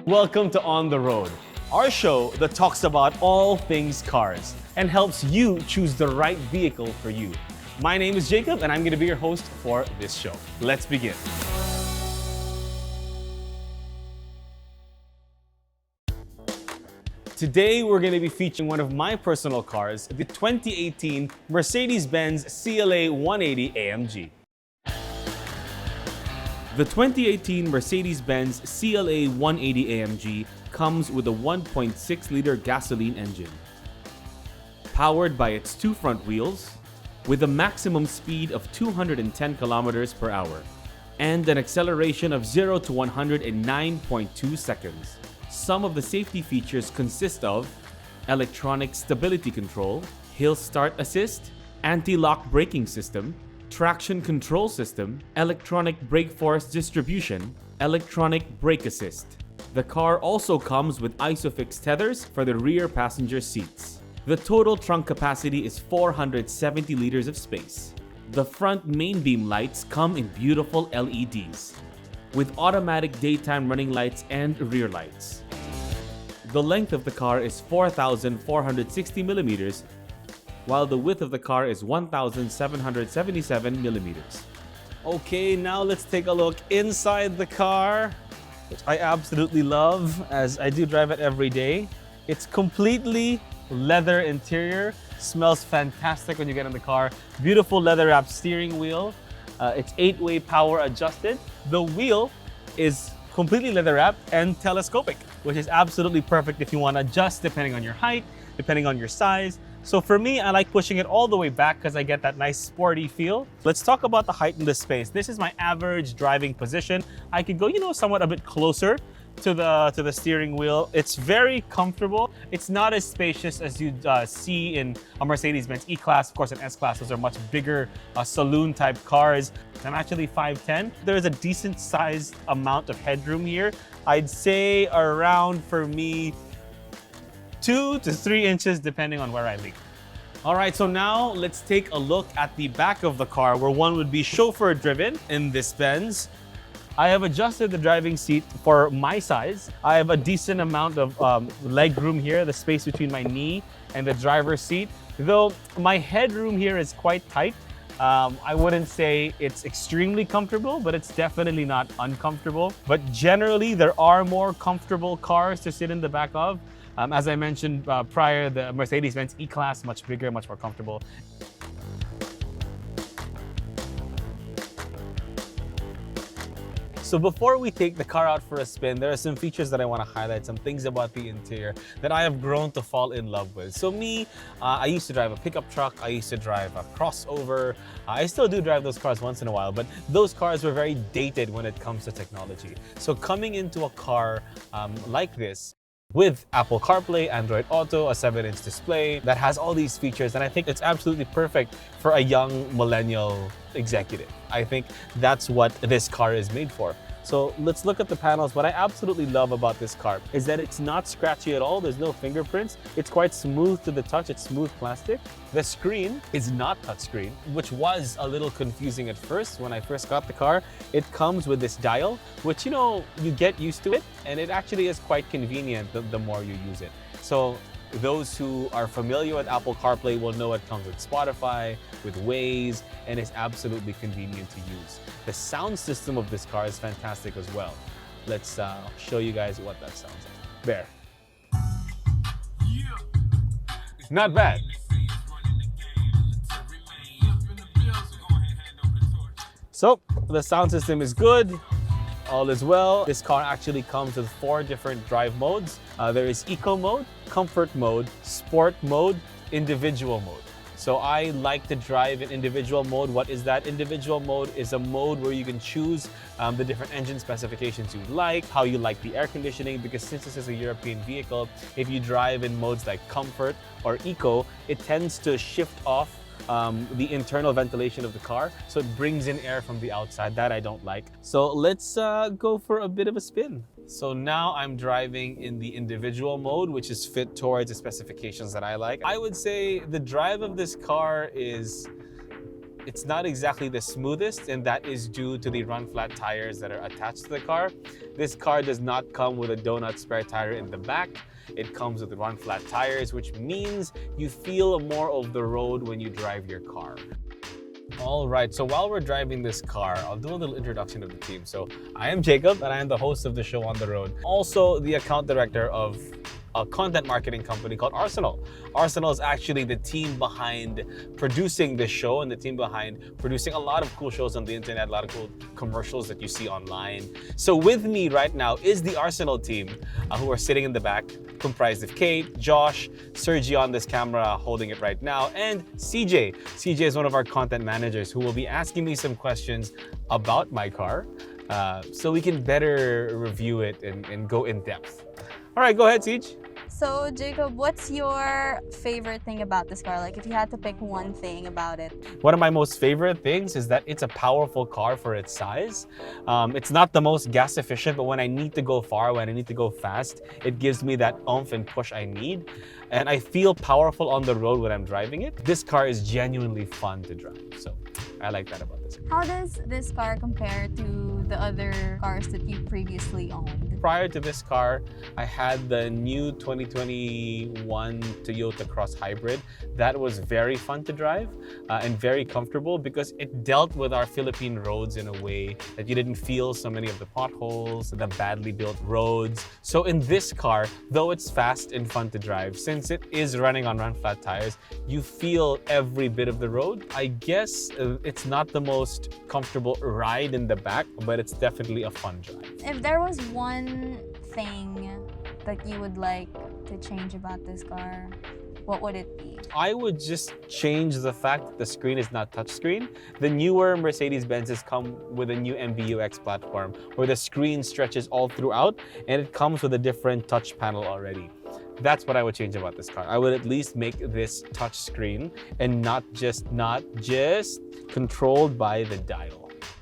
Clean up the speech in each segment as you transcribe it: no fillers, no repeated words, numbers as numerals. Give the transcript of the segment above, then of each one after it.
Welcome to On the Road, our show that talks about all things cars and helps you choose the right vehicle for you. My name is Jacob and I'm going to be your host for this show. Let's begin. Today, we're going to be featuring one of my personal cars, the 2018 Mercedes Benz CLA 180 AMG. The 2018 Mercedes Benz CLA 180 AMG comes with a 1.6-liter gasoline engine, powered by its two front wheels, with a maximum speed of 210 kilometers per hour, and an acceleration of 0 to 100 in 9.2 seconds. Some of the safety features consist of electronic stability control, hill start assist, anti-lock braking system, traction control system, electronic brake force distribution, electronic brake assist. The car also comes with ISOFIX tethers for the rear passenger seats. The total trunk capacity is 470 liters of space. The front main beam lights come in beautiful LEDs, with automatic daytime running lights and rear lights. The length of the car is 4,460 millimeters, while the width of the car is 1,777 millimeters. Okay, now let's take a look inside the car, which I absolutely love as I do drive it every day. It's completely leather interior, smells fantastic when you get in the car. Beautiful leather wrapped steering wheel. It's 8-way power adjusted. The wheel is completely leather wrapped and telescopic, which is absolutely perfect if you want to adjust depending on your height, depending on your size. So for me, I like pushing it all the way back because I get that nice sporty feel. Let's talk about the height in this space. This is my average driving position. I could go, somewhat a bit closer to the steering wheel. It's very comfortable. It's not as spacious as you'd see in a Mercedes Benz E-Class. Of course, an S-Class, those are much bigger saloon type cars. I'm actually 5'10". There is a decent sized amount of headroom here. I'd say around, for me, 2 to 3 inches depending on where I lean. All right, so now let's take a look at the back of the car where one would be chauffeur driven in this Benz. I have adjusted the driving seat for my size. I have a decent amount of leg room here, the space between my knee and the driver's seat. Though my headroom here is quite tight. I wouldn't say it's extremely comfortable, but it's definitely not uncomfortable. But generally, there are more comfortable cars to sit in the back of. As I mentioned prior, the Mercedes Benz E-Class, much bigger, much more comfortable. So before we take the car out for a spin, there are some features that I want to highlight, some things about the interior that I have grown to fall in love with. So me, I used to drive a pickup truck, I used to drive a crossover. I still do drive those cars once in a while, but those cars were very dated when it comes to technology. So coming into a car like this, with Apple CarPlay, Android Auto, a 7-inch display that has all these features, and I think it's absolutely perfect for a young millennial executive. I think that's what this car is made for. So let's look at the panels. What I absolutely love about this car is that it's not scratchy at all. There's no fingerprints. It's quite smooth to the touch. It's smooth plastic. The screen is not touchscreen, which was a little confusing at first when I first got the car. It comes with this dial, which, you get used to it, and it actually is quite convenient the more you use it. So those who are familiar with Apple CarPlay will know it comes with Spotify, with Waze, and is absolutely convenient to use. The sound system of this car is fantastic as well. Let's show you guys what that sounds like. There. Not bad. So the sound system is good. All is well. This car actually comes with 4 different drive modes. There is Eco mode, Comfort mode, Sport mode, Individual mode. So I like to drive in individual mode. What is that? Individual mode is a mode where you can choose the different engine specifications you like, how you like the air conditioning, because since this is a European vehicle, if you drive in modes like Comfort or Eco, it tends to shift off the internal ventilation of the car, so it brings in air from the outside. That I don't like. So let's go for a bit of a spin. So now I'm driving in the individual mode, which is fit towards the specifications that I like. I would say the drive of this car is it's not exactly the smoothest, and that is due to the run flat tires that are attached to the car. This car does not come with a donut spare tire in the back. It comes with run flat tires, which means you feel more of the road when you drive your car. All right, so while we're driving this car, I'll do a little introduction of the team. So I am Jacob, and I am the host of the show On The Road. Also the account director of a content marketing company called Arsenal. Arsenal is actually the team behind producing this show and the team behind producing a lot of cool shows on the internet, a lot of cool commercials that you see online. So with me right now is the Arsenal team who are sitting in the back, comprised of Kate, Josh, Sergi on this camera holding it right now, and CJ. CJ is one of our content managers who will be asking me some questions about my car so we can better review it and go in depth. All right, go ahead, CJ. So, Jacob, what's your favorite thing about this car? Like, if you had to pick one thing about it. One of my most favorite things is that it's a powerful car for its size. It's not the most gas efficient, but when I need to go far, when I need to go fast, it gives me that oomph and push I need. And I feel powerful on the road when I'm driving it. This car is genuinely fun to drive. So I like that about this. How does this car compare to the other cars that you previously owned? Prior to this car, I had the new 2021 Toyota Cross Hybrid. That was very fun to drive and very comfortable because it dealt with our Philippine roads in a way that you didn't feel so many of the potholes, the badly built roads. So in this car, though it's fast and fun to drive, since it is running on run flat tires, you feel every bit of the road. I guess it's not the most comfortable ride in the back, but it's definitely a fun drive. If there was one thing that you would like to change about this car, what would it be? I would just change the fact that the screen is not touchscreen. The newer Mercedes Benzes come with a new MBUX platform where the screen stretches all throughout and it comes with a different touch panel already. That's what I would change about this car. I would at least make this touch screen and not just controlled by the dial.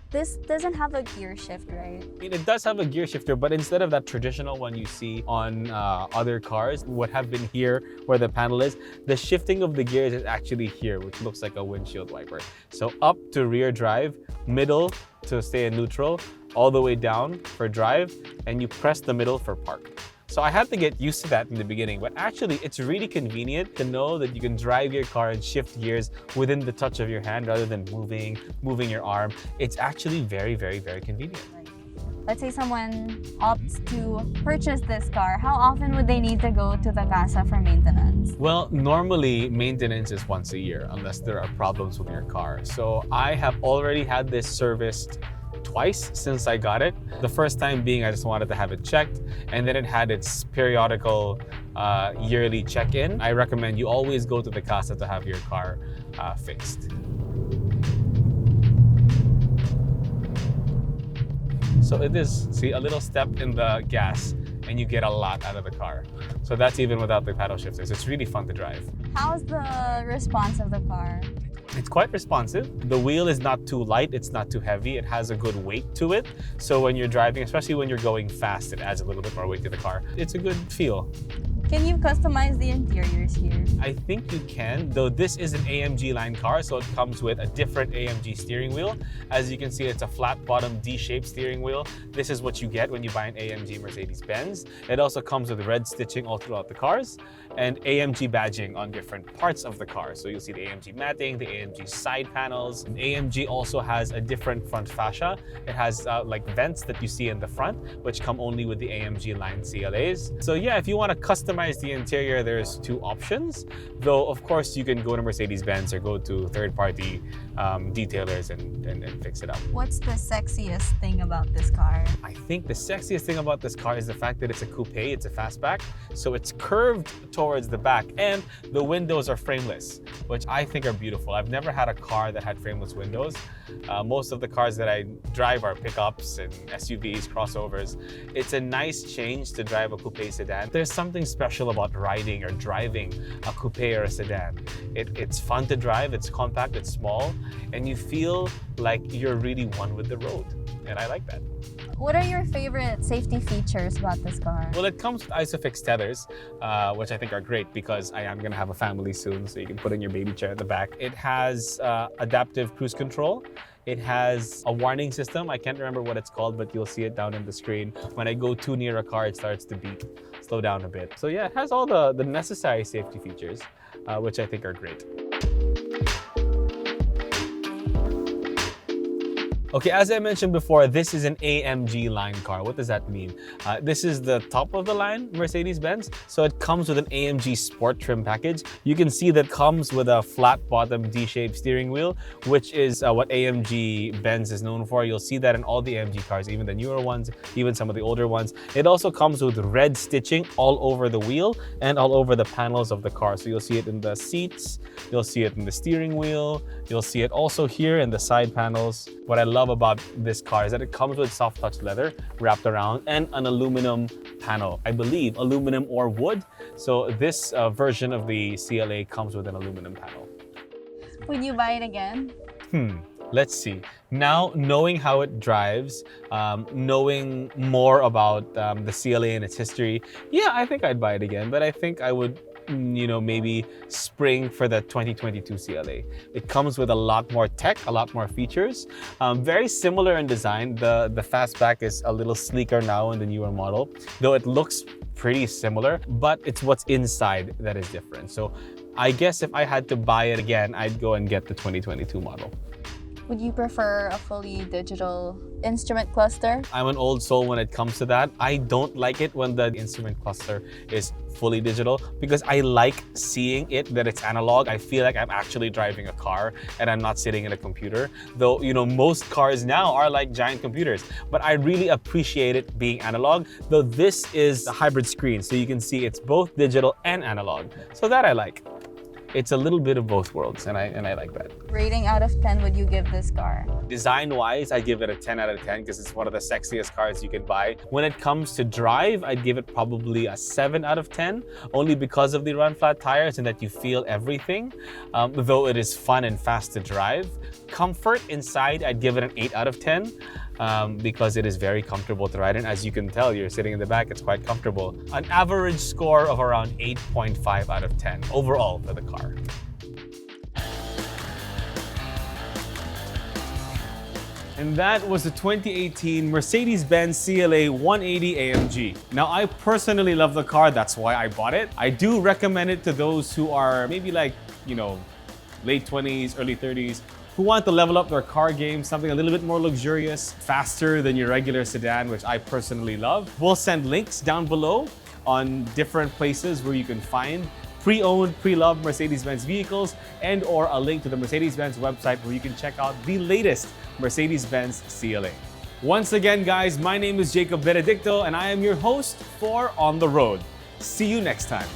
This doesn't have a gear shift, right? I mean, it does have a gear shifter, but instead of that traditional one you see on other cars, what have been here where the panel is, the shifting of the gears is actually here, which looks like a windshield wiper. So up to rear drive, middle to stay in neutral, all the way down for drive, and you press the middle for park. So I had to get used to that in the beginning, but actually it's really convenient to know that you can drive your car and shift gears within the touch of your hand rather than moving your arm. It's actually very, very, very convenient. Let's say someone opts to purchase this car. How often would they need to go to the casa for maintenance? Well, normally maintenance is once a year unless there are problems with your car. So I have already had this serviced twice since I got it. The first time being I just wanted to have it checked, and then it had its periodical yearly check-in. I recommend you always go to the casa to have your car fixed. So it is, see, a little step in the gas and you get a lot out of the car. So that's even without the paddle shifters. It's really fun to drive. How's the response of the car? It's quite responsive. The wheel is not too light, it's not too heavy. It has a good weight to it. So when you're driving, especially when you're going fast, it adds a little bit more weight to the car. It's a good feel. Can you customize the interiors here? I think you can, though this is an AMG line car, so it comes with a different AMG steering wheel. As you can see, it's a flat bottom D-shaped steering wheel. This is what you get when you buy an AMG Mercedes Benz. It also comes with red stitching all throughout the cars and AMG badging on different parts of the car. So you'll see the AMG matting, the AMG side panels. And AMG also has a different front fascia. It has like vents that you see in the front, which come only with the AMG line CLAs. So yeah, if you want to customize the interior, there's two options. Though, of course, you can go to Mercedes-Benz or go to third-party detailers and fix it up. What's the sexiest thing about this car? I think the sexiest thing about this car is the fact that it's a coupe, it's a fastback. So it's curved towards the back and the windows are frameless, which I think are beautiful. I've never had a car that had frameless windows. Most of the cars that I drive are pickups and SUVs, crossovers. It's a nice change to drive a coupe sedan. There's something special about riding or driving a coupe or a sedan. It's fun to drive, it's compact, it's small, and you feel like you're really one with the road. and I like that. What are your favorite safety features about this car? Well, it comes with ISOFIX tethers, which I think are great because I am going to have a family soon, so you can put in your baby chair at the back. It has adaptive cruise control. It has a warning system. I can't remember what it's called, but you'll see it down in the screen. When I go too near a car, it starts to beep, slow down a bit. So yeah, it has all the necessary safety features, which I think are great. Okay, as I mentioned before, this is an AMG line car. What does that mean? This is the top of the line Mercedes Benz. So it comes with an AMG Sport trim package. You can see that comes with a flat bottom D-shaped steering wheel, which is what AMG Benz is known for. You'll see that in all the AMG cars, even the newer ones, even some of the older ones. It also comes with red stitching all over the wheel and all over the panels of the car. So you'll see it in the seats, you'll see it in the steering wheel, you'll see it also here in the side panels. What I love about this car is that it comes with soft touch leather wrapped around and an aluminum panel. I believe aluminum or wood. So this version of the CLA comes with an aluminum panel. Would you buy it again? Let's see. Now, knowing how it drives, knowing more about the CLA and its history, yeah, I think I'd buy it again, but I think I would maybe spring for the 2022 CLA. It comes with a lot more tech, a lot more features. Very similar in design. The fastback is a little sleeker now in the newer model, though it looks pretty similar, but it's what's inside that is different. So I guess if I had to buy it again, I'd go and get the 2022 model. Would you prefer a fully digital instrument cluster? I'm an old soul when it comes to that. I don't like it when the instrument cluster is fully digital because I like seeing it that it's analog. I feel like I'm actually driving a car and I'm not sitting in a computer. Though, most cars now are like giant computers, but I really appreciate it being analog. Though this is a hybrid screen, so you can see it's both digital and analog. So that I like. It's a little bit of both worlds, and I like that. Rating out of 10 would you give this car? Design-wise, I give it a 10 out of 10 because it's one of the sexiest cars you can buy. When it comes to drive, I'd give it probably a 7 out of 10, only because of the run-flat tires and that you feel everything, though it is fun and fast to drive. Comfort inside, I'd give it an 8 out of 10. Because it is very comfortable to ride in. As you can tell, you're sitting in the back, it's quite comfortable. An average score of around 8.5 out of 10 overall for the car. And that was the 2018 Mercedes Benz CLA 180 AMG. Now, I personally love the car, that's why I bought it. I do recommend it to those who are maybe like, late 20s, early 30s, who want to level up their car game, something a little bit more luxurious, faster than your regular sedan, which I personally love. We'll send links down below on different places where you can find pre-owned, pre-loved Mercedes-Benz vehicles and or a link to the Mercedes-Benz website where you can check out the latest Mercedes-Benz CLA. Once again, guys, my name is Jacob Benedicto and I am your host for On the Road. See you next time.